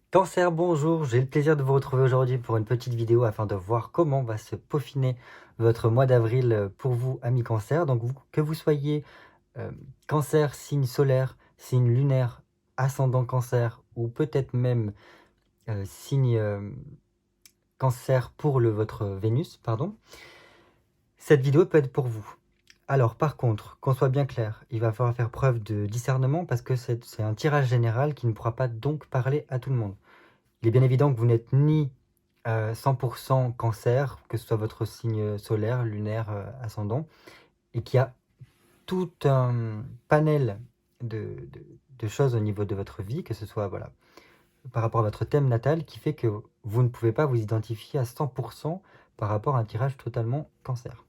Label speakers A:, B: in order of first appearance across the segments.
A: Cancer, bonjour, j'ai le plaisir de vous retrouver aujourd'hui pour une petite vidéo afin de voir comment va se peaufiner votre mois d'avril pour vous, amis Cancer. Donc que vous soyez euh, Cancer, signe solaire, signe lunaire, ascendant Cancer ou peut-être même signe Cancer pour votre Vénus, pardon, cette vidéo peut être pour vous. Alors par contre, qu'on soit bien clair, il va falloir faire preuve de discernement parce que c'est un tirage général qui ne pourra pas donc parler à tout le monde. Il est bien évident que vous n'êtes ni 100% Cancer, que ce soit votre signe solaire, lunaire, ascendant, et qu'il y a tout un panel de choses au niveau de votre vie, que ce soit voilà, par rapport à votre thème natal, qui fait que vous ne pouvez pas vous identifier à 100% par rapport à un tirage totalement Cancer.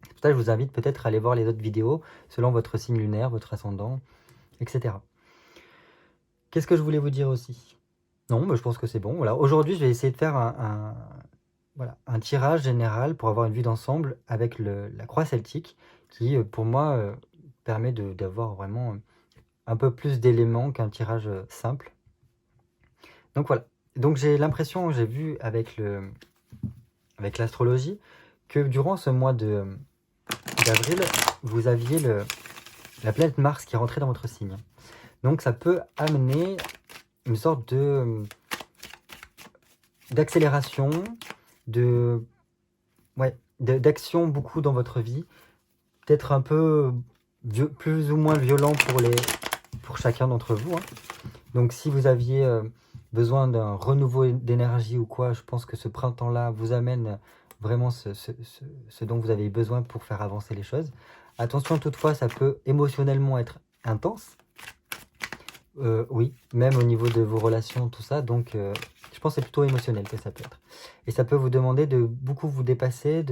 A: C'est pour ça que je vous invite peut-être à aller voir les autres vidéos selon votre signe lunaire, votre ascendant, etc. Qu'est-ce que je voulais vous dire aussi? Non, mais je pense que c'est bon. Voilà. Aujourd'hui, je vais essayer de faire voilà, un tirage général pour avoir une vue d'ensemble avec la croix celtique qui, pour moi, permet d'avoir vraiment un peu plus d'éléments qu'un tirage simple. Donc voilà. Donc j'ai l'impression, j'ai vu avec l'astrologie, que durant ce mois d'avril, vous aviez la planète Mars qui rentrait dans votre signe. Donc ça peut amener une sorte d'accélération, d'action beaucoup dans votre vie, peut-être un peu plus ou moins violent pour chacun d'entre vous, hein. Donc si vous aviez besoin d'un renouveau d'énergie ou quoi, je pense que ce printemps-là vous amène vraiment ce dont vous avez besoin pour faire avancer les choses. Attention toutefois, ça peut émotionnellement être intense. Oui, même au niveau de vos relations, tout ça. Donc, je pense que c'est plutôt émotionnel que ça peut être. Et ça peut vous demander de beaucoup vous dépasser,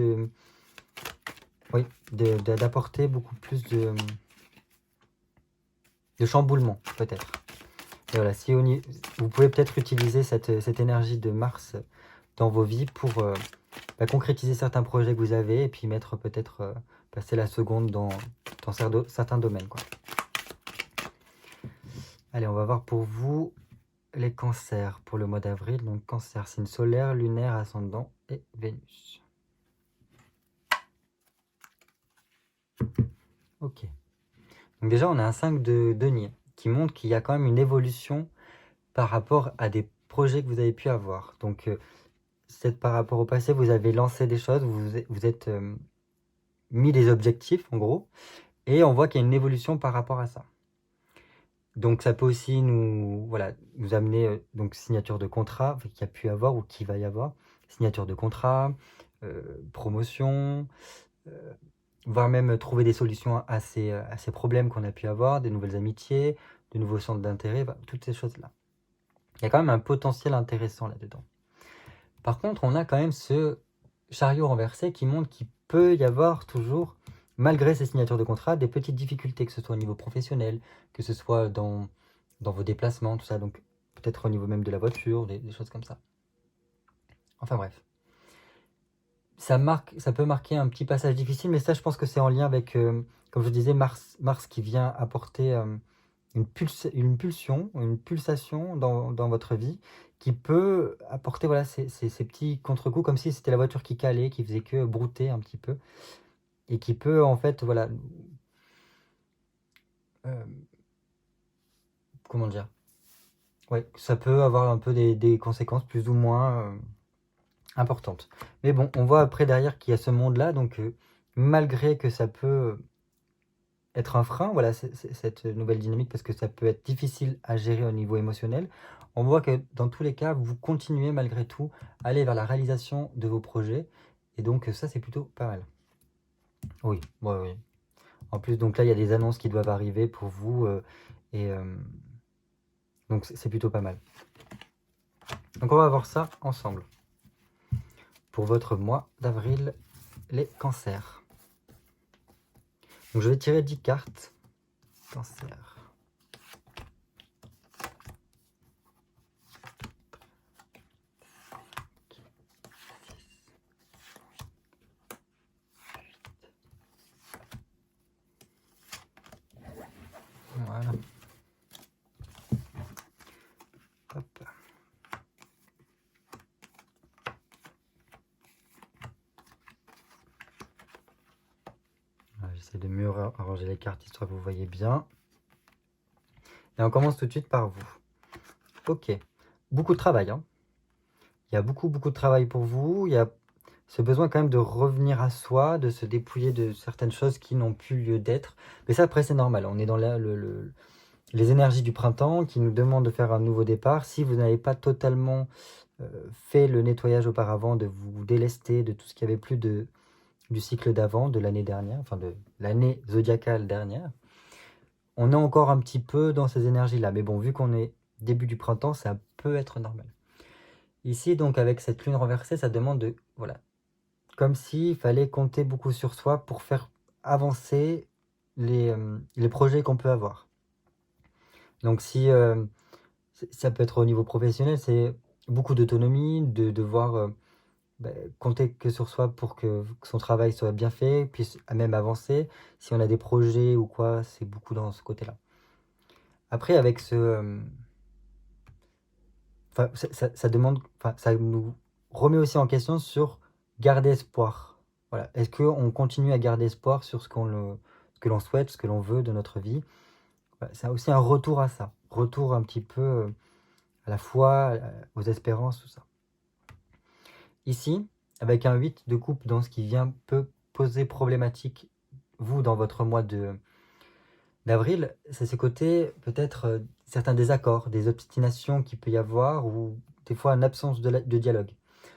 A: d'apporter beaucoup plus de chamboulement, peut-être. Et voilà, vous pouvez peut-être utiliser cette énergie de Mars dans vos vies pour concrétiser certains projets que vous avez et puis mettre peut-être passer la seconde dans certains domaines, quoi. Allez, on va voir pour vous les cancers pour le mois d'avril. Donc cancer, signe solaire, lunaire, ascendant et Vénus. Ok. Donc déjà, on a un 5 de denier qui montre qu'il y a quand même une évolution par rapport à des projets que vous avez pu avoir. Donc, par rapport au passé, vous avez lancé des choses, vous êtes mis des objectifs, en gros, et on voit qu'il y a une évolution par rapport à ça. Donc, ça peut aussi nous amener, donc, signature de contrat, qu'il y a pu avoir ou qu'il va y avoir, signature de contrat, promotion, voire même trouver des solutions à ces problèmes qu'on a pu avoir, des nouvelles amitiés, de nouveaux centres d'intérêt, toutes ces choses-là. Il y a quand même un potentiel intéressant là-dedans. Par contre, on a quand même ce chariot renversé qui montre qu'il peut y avoir toujours, malgré ces signatures de contrat, des petites difficultés, que ce soit au niveau professionnel, que ce soit dans vos déplacements, tout ça, donc peut-être au niveau même de la voiture, des choses comme ça. Enfin bref. Ça peut marquer un petit passage difficile, mais ça, je pense que c'est en lien avec, comme je disais, Mars qui vient apporter une pulsion, une pulsation dans votre vie, qui peut apporter voilà, ces petits contre-coups, comme si c'était la voiture qui calait, qui faisait que brouter un petit peu, et qui peut en fait, voilà, euh, comment dire, ouais, ça peut avoir un peu des conséquences plus ou moins importantes. Mais bon, on voit après derrière qu'il y a ce monde-là, donc malgré que ça peut être un frein, voilà, cette nouvelle dynamique, parce que ça peut être difficile à gérer au niveau émotionnel, on voit que dans tous les cas, vous continuez malgré tout à aller vers la réalisation de vos projets, et donc ça, c'est plutôt pas mal. Oui, oui, oui. En plus, donc là, il y a des annonces qui doivent arriver pour vous, et donc c'est plutôt pas mal. Donc on va voir ça ensemble. Pour votre mois d'avril, les cancers. Donc je vais tirer 10 cartes. Cancer. Voilà. Hop. J'essaie de mieux arranger les cartes histoire que vous voyez bien. Et on commence tout de suite par vous. Ok, beaucoup de travail, hein. Il y a beaucoup de travail pour vous. Il y a ce besoin quand même de revenir à soi, de se dépouiller de certaines choses qui n'ont plus lieu d'être. Mais ça, après, c'est normal. On est dans les énergies du printemps qui nous demandent de faire un nouveau départ. Si vous n'avez pas totalement fait le nettoyage auparavant, de vous délester de tout ce qui avait plus du cycle d'avant, de l'année dernière, enfin de l'année zodiacale dernière, on est encore un petit peu dans ces énergies-là. Mais bon, vu qu'on est début du printemps, ça peut être normal. Ici, donc, avec cette lune renversée, ça demande de... Voilà. Comme s'il fallait compter beaucoup sur soi pour faire avancer les projets qu'on peut avoir. Donc, si ça peut être au niveau professionnel, c'est beaucoup d'autonomie, de devoir compter que sur soi pour que son travail soit bien fait, puisse même avancer. Si on a des projets ou quoi, c'est beaucoup dans ce côté-là. Après, avec ce... ça demande, ça nous remet aussi en question sur garder espoir. Voilà. Est-ce qu'on continue à garder espoir sur ce que l'on souhaite, ce que l'on veut de notre vie? Voilà, c'est aussi un retour à ça. Retour un petit peu à la foi, aux espérances, tout ça. Ici, avec un 8 de coupe dans ce qui vient peut poser problématique, vous, dans votre mois d'avril, c'est ce côté, peut-être, certains désaccords, des obstinations qu'il peut y avoir, ou des fois une absence de dialogue.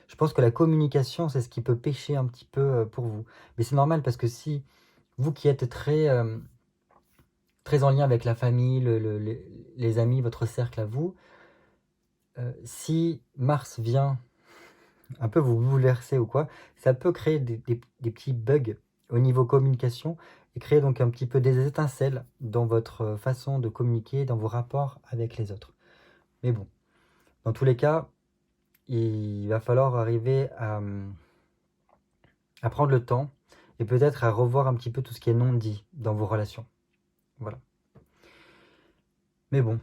A: Je pense que la communication, c'est ce qui peut pêcher un petit peu pour vous. Mais c'est normal parce que si vous qui êtes très en lien avec la famille, les amis, votre cercle à vous, si Mars vient un peu vous bouleverser ou quoi, ça peut créer des petits bugs au niveau communication et créer donc un petit peu des étincelles dans votre façon de communiquer, dans vos rapports avec les autres. Mais bon, dans tous les cas, il va falloir arriver à prendre le temps et peut-être à revoir un petit peu tout ce qui est non dit dans vos relations. Voilà. Mais bon,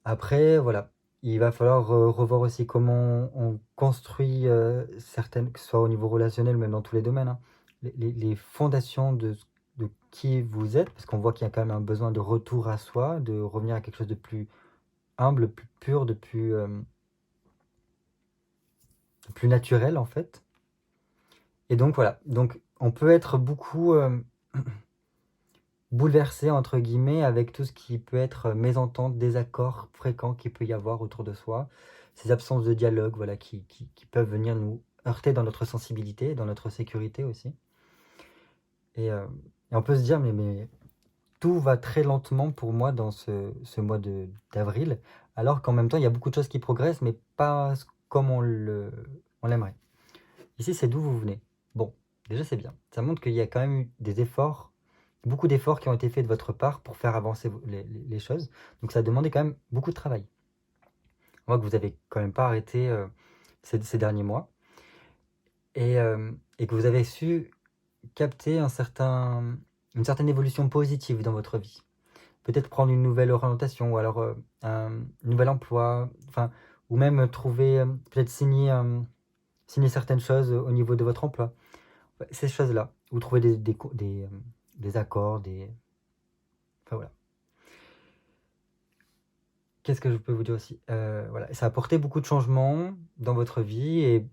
A: après, voilà. Il va falloir revoir aussi comment on construit certaines, que ce soit au niveau relationnel, même dans tous les domaines, hein, les fondations de qui vous êtes, parce qu'on voit qu'il y a quand même un besoin de retour à soi, de revenir à quelque chose de plus humble, plus pur, de plus naturel en fait. Et donc voilà, donc on peut être beaucoup bouleversé entre guillemets avec tout ce qui peut être mésentente, désaccord fréquent qu'il peut y avoir autour de soi, ces absences de dialogue, voilà, qui peuvent venir nous heurter dans notre sensibilité, dans notre sécurité aussi. Et on peut se dire, mais tout va très lentement pour moi dans ce mois d'avril, alors qu'en même temps, il y a beaucoup de choses qui progressent, mais pas comme on l'aimerait. Ici, c'est d'où vous venez. Bon, déjà, c'est bien. Ça montre qu'il y a quand même eu des efforts, beaucoup d'efforts qui ont été faits de votre part pour faire avancer les choses. Donc, ça a demandé quand même beaucoup de travail. On voit que vous n'avez quand même pas arrêté ces derniers mois. Et que vous avez su capter une certaine évolution positive dans votre vie. Peut-être prendre une nouvelle orientation, ou alors un nouvel emploi, enfin, ou même trouver, peut-être signer certaines choses au niveau de votre emploi. Ouais, ces choses-là, ou trouver des accords, enfin voilà. Qu'est-ce que je peux vous dire aussi? Voilà, ça a apporté beaucoup de changements dans votre vie et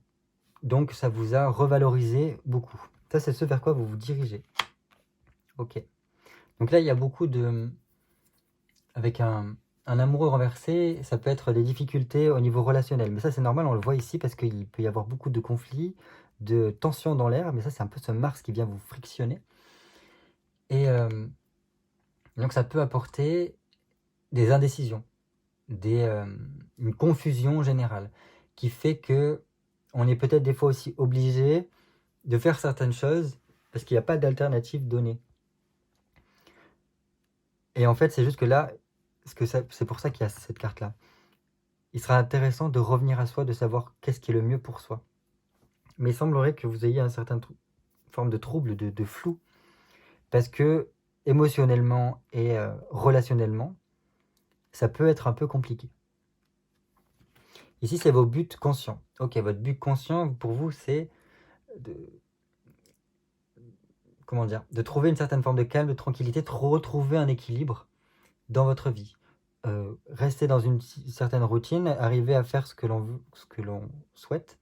A: donc ça vous a revalorisé beaucoup. Ça, c'est ce vers quoi vous vous dirigez. Ok. Donc là, il y a beaucoup de... Avec un amoureux renversé, ça peut être des difficultés au niveau relationnel. Mais ça, c'est normal, on le voit ici parce qu'il peut y avoir beaucoup de conflits, de tensions dans l'air. Mais ça, c'est un peu ce Mars qui vient vous frictionner. Et donc, ça peut apporter des indécisions, une confusion générale qui fait que on est peut-être des fois aussi obligé de faire certaines choses parce qu'il n'y a pas d'alternative donnée. Et en fait, c'est juste que là, c'est pour ça qu'il y a cette carte-là. Il sera intéressant de revenir à soi, de savoir qu'est-ce qui est le mieux pour soi. Mais il semblerait que vous ayez une certaine forme de trouble, de flou, parce que émotionnellement et relationnellement, ça peut être un peu compliqué. Ici, c'est vos buts conscients. Ok, votre but conscient, pour vous, c'est comment dire, de trouver une certaine forme de calme, de tranquillité, de retrouver un équilibre dans votre vie. Rester dans une certaine routine, arriver à faire ce que l'on veut, ce que l'on souhaite,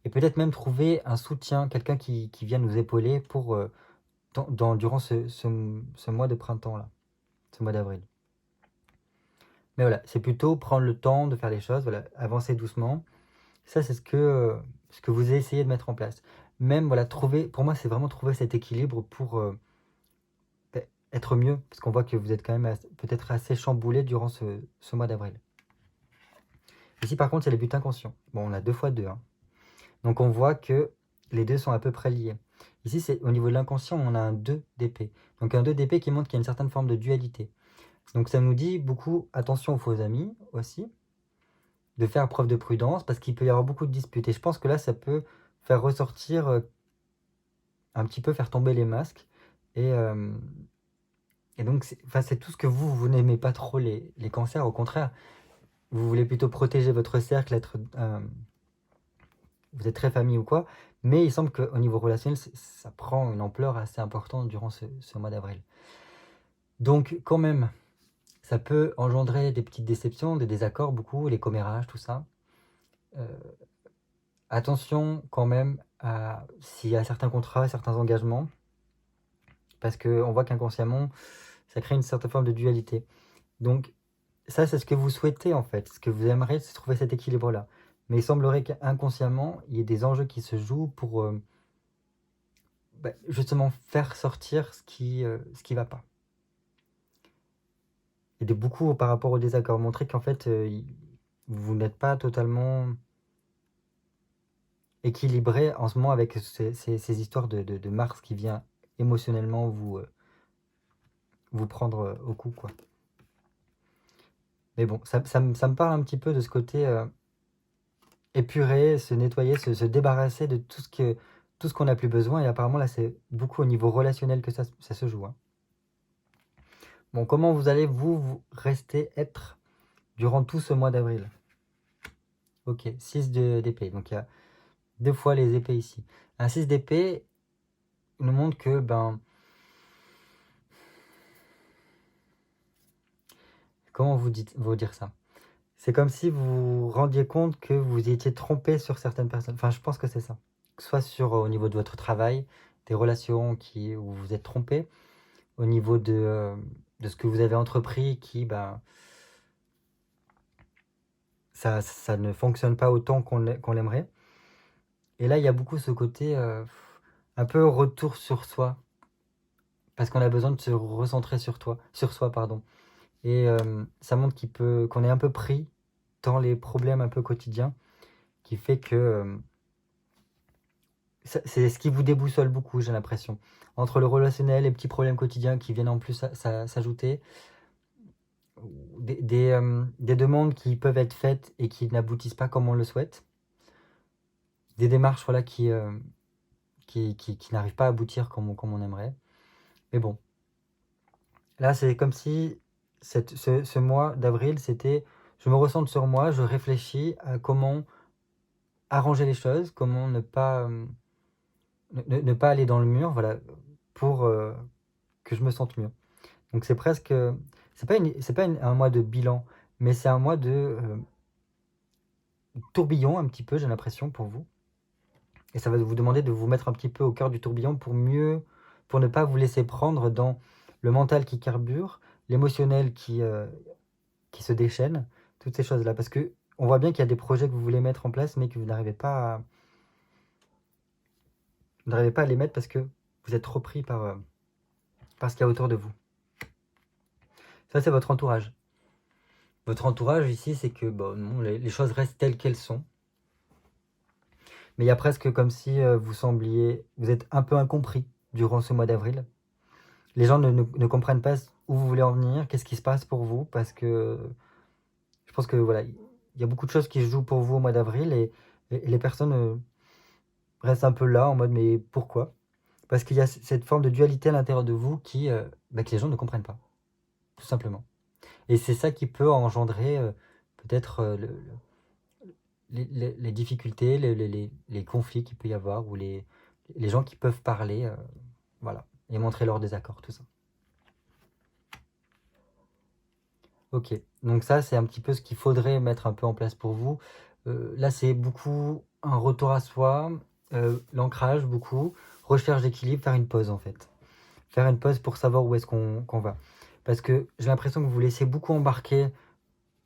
A: et peut-être même trouver un soutien, quelqu'un qui vient nous épauler pour, durant ce mois de printemps-là, ce mois d'avril. Mais voilà, c'est plutôt prendre le temps de faire les choses, voilà, avancer doucement. Ça, c'est ce que vous essayez de mettre en place. Même, voilà, pour moi, c'est vraiment trouver cet équilibre pour être mieux, parce qu'on voit que vous êtes quand même peut-être assez chamboulé durant ce mois d'avril. Ici, par contre, c'est les buts inconscients. Bon, on a 2 fois 2, hein. Donc, on voit que les deux sont à peu près liés. Ici, c'est au niveau de l'inconscient, on a un 2 d'épée. Donc, un 2 d'épée qui montre qu'il y a une certaine forme de dualité. Donc, ça nous dit beaucoup, attention aux faux amis aussi, de faire preuve de prudence, parce qu'il peut y avoir beaucoup de disputes. Et je pense que là, ça peut faire ressortir, un petit peu faire tomber les masques. Et donc, c'est tout ce que vous n'aimez pas trop les cancers. Au contraire, vous voulez plutôt protéger votre cercle, vous êtes très famille ou quoi. Mais il semble qu'au niveau relationnel, ça prend une ampleur assez importante durant ce mois d'avril. Donc, quand même, ça peut engendrer des petites déceptions, des désaccords, beaucoup, les commérages, tout ça. Attention quand même s'il y a certains contrats, certains engagements, parce qu'on voit qu'inconsciemment, ça crée une certaine forme de dualité. Donc, ça, c'est ce que vous souhaitez en fait. Ce que vous aimeriez, c'est trouver cet équilibre-là. Mais il semblerait qu'inconsciemment, il y ait des enjeux qui se jouent pour justement faire sortir ce qui va pas. Et de beaucoup par rapport au désaccord, montrer qu'en fait, vous n'êtes pas totalement équilibré en ce moment avec ces histoires de Mars qui vient émotionnellement vous prendre au cou, quoi. Mais bon, ça me parle un petit peu de ce côté épurer, se nettoyer, se débarrasser de tout ce qu'on n'a plus besoin. Et apparemment, là, c'est beaucoup au niveau relationnel que ça se joue, hein. Bon, comment vous allez, vous rester être durant tout ce mois d'avril? Ok, 6 d'épée. Donc, il y a 2 fois les épées ici. Un 6 d'épée nous montre que, comment vous dire ça? C'est comme si vous vous rendiez compte que vous étiez trompé sur certaines personnes. Enfin, je pense que c'est ça. Soit au niveau de votre travail, des relations où vous vous êtes trompé, au niveau de ce que vous avez entrepris qui, ça ne fonctionne pas autant qu'on l'aimerait. Et là, il y a beaucoup ce côté un peu retour sur soi, parce qu'on a besoin de se recentrer sur soi, pardon. Et ça montre qu'on est un peu pris dans les problèmes un peu quotidiens, qui fait que c'est ce qui vous déboussole beaucoup, j'ai l'impression. Entre le relationnel, les petits problèmes quotidiens qui viennent en plus s'ajouter, des demandes qui peuvent être faites et qui n'aboutissent pas comme on le souhaite, des démarches voilà, qui n'arrivent pas à aboutir comme on aimerait. Mais bon, là c'est comme si ce mois d'avril, c'était je me recentre sur moi, je réfléchis à comment arranger les choses, comment ne pas aller dans le mur, voilà, pour que je me sente mieux. Donc c'est presque, c'est pas un mois de bilan, mais c'est un mois de tourbillon un petit peu, j'ai l'impression, pour vous. Et ça va vous demander de vous mettre un petit peu au cœur du tourbillon pour ne pas vous laisser prendre dans le mental qui carbure, l'émotionnel qui se déchaîne, toutes ces choses-là. Parce que on voit bien qu'il y a des projets que vous voulez mettre en place, mais que vous n'arrivez pas à les mettre parce que vous êtes trop pris par ce qu'il y a autour de vous. Ça, c'est votre entourage. Votre entourage ici, c'est que non, les choses restent telles qu'elles sont. Mais il y a presque comme si vous êtes un peu incompris durant ce mois d'avril. Les gens ne comprennent pas où vous voulez en venir, qu'est-ce qui se passe pour vous, parce que je pense que voilà, il y a beaucoup de choses qui se jouent pour vous au mois d'avril et les personnes restent un peu là en mode mais pourquoi? Parce qu'il y a cette forme de dualité à l'intérieur de vous que les gens ne comprennent pas, tout simplement. Et c'est ça qui peut engendrer peut-être les difficultés, les conflits qu'il peut y avoir, ou les gens qui peuvent parler. Voilà. et montrer leurs désaccords, tout ça. Ok, donc ça c'est un petit peu ce qu'il faudrait mettre un peu en place pour vous. Là c'est beaucoup un retour à soi, l'ancrage beaucoup, recherche d'équilibre, faire une pause en fait. Faire une pause pour savoir où est-ce qu'on va. Parce que j'ai l'impression que vous vous laissez beaucoup embarquer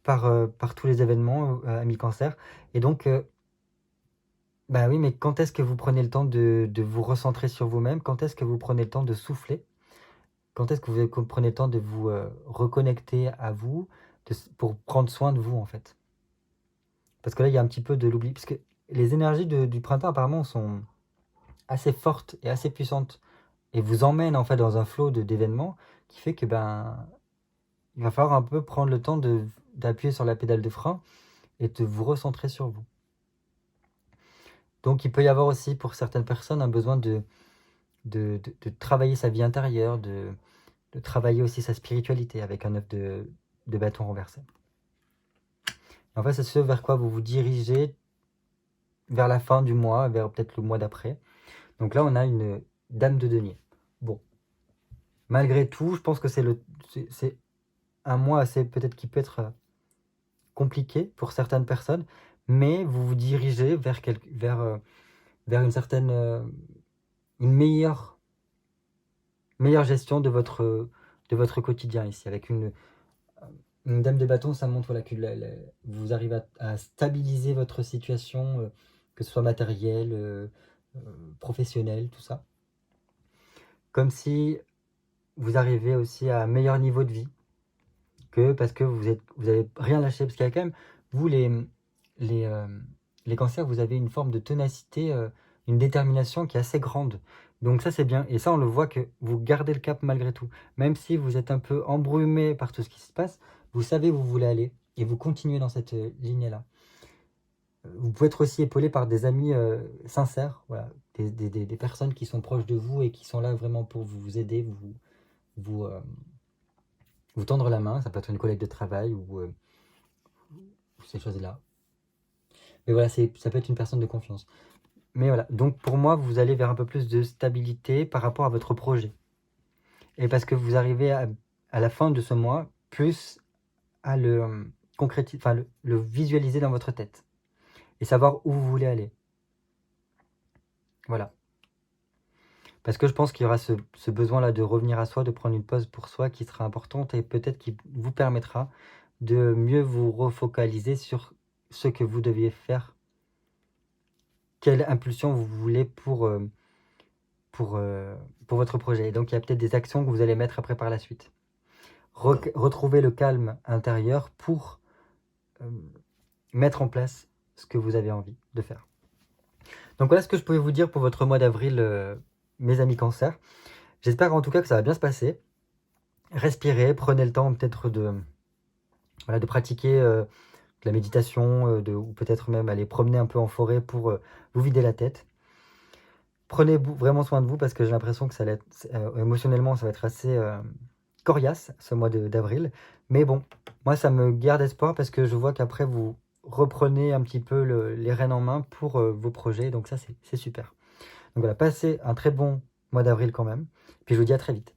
A: par tous les événements, amis cancer. Et donc, bah oui, mais quand est-ce que vous prenez le temps de vous recentrer sur vous-même? Quand est-ce que vous prenez le temps de souffler? Quand est-ce que vous prenez le temps de vous reconnecter à vous pour prendre soin de vous, en fait? Parce que là, il y a un petit peu de l'oubli. Parce que les énergies du printemps, apparemment, sont assez fortes et assez puissantes. Et vous emmènent, en fait, dans un flot d'événements qui fait que, ben, il va falloir un peu prendre le temps d'appuyer sur la pédale de frein et de vous recentrer sur vous. Donc, il peut y avoir aussi, pour certaines personnes, un besoin de travailler sa vie intérieure, de travailler aussi sa spiritualité avec un œuf de bâton renversé. En fait, c'est ce vers quoi vous vous dirigez vers la fin du mois, vers peut-être le mois d'après. Donc là, on a une dame de denier. Bon, malgré tout, je pense que c'est un mois assez peut-être qui peut être compliqué pour certaines personnes, mais vous vous dirigez vers une certaine, une meilleure gestion de votre quotidien ici, avec une dame de bâton. Ça montre voilà, que vous arrivez à stabiliser votre situation, que ce soit matérielle, professionnelle, tout ça. Comme si vous arrivez aussi à un meilleur niveau de vie, parce que vous avez rien lâché, parce qu'il y a quand même, vous les cancers, vous avez une forme de ténacité, une détermination qui est assez grande. Donc ça c'est bien, et ça on le voit que vous gardez le cap malgré tout. Même si vous êtes un peu embrumé par tout ce qui se passe, vous savez où vous voulez aller, et vous continuez dans cette lignée-là. Vous pouvez être aussi épaulé par des amis sincères, voilà, des personnes qui sont proches de vous et qui sont là vraiment pour vous aider, vous tendre la main. Ça peut être une collègue de travail ou ces choses-là. Mais voilà, ça peut être une personne de confiance. Mais voilà, donc pour moi, vous allez vers un peu plus de stabilité par rapport à votre projet. Et parce que vous arrivez à la fin de ce mois, plus à le concrétiser, enfin le visualiser dans votre tête. Et savoir où vous voulez aller. Voilà. Parce que je pense qu'il y aura ce besoin-là de revenir à soi, de prendre une pause pour soi qui sera importante et peut-être qui vous permettra de mieux vous refocaliser sur ce que vous deviez faire. Quelle impulsion vous voulez pour votre projet. Et donc, il y a peut-être des actions que vous allez mettre après par la suite. Retrouver le calme intérieur pour mettre en place ce que vous avez envie de faire. Donc voilà ce que je pouvais vous dire pour votre mois d'avril, mes amis cancer. J'espère en tout cas que ça va bien se passer. Respirez, prenez le temps peut-être de pratiquer de la méditation, ou peut-être même aller promener un peu en forêt pour vous vider la tête. Prenez vraiment soin de vous parce que j'ai l'impression que ça va être, émotionnellement, ça va être assez coriace ce mois d'avril. Mais bon, moi ça me garde espoir parce que je vois qu'après vous reprenez un petit peu les rênes en main pour vos projets. Donc ça c'est super. Donc voilà, passez un très bon mois d'avril quand même. Puis je vous dis à très vite.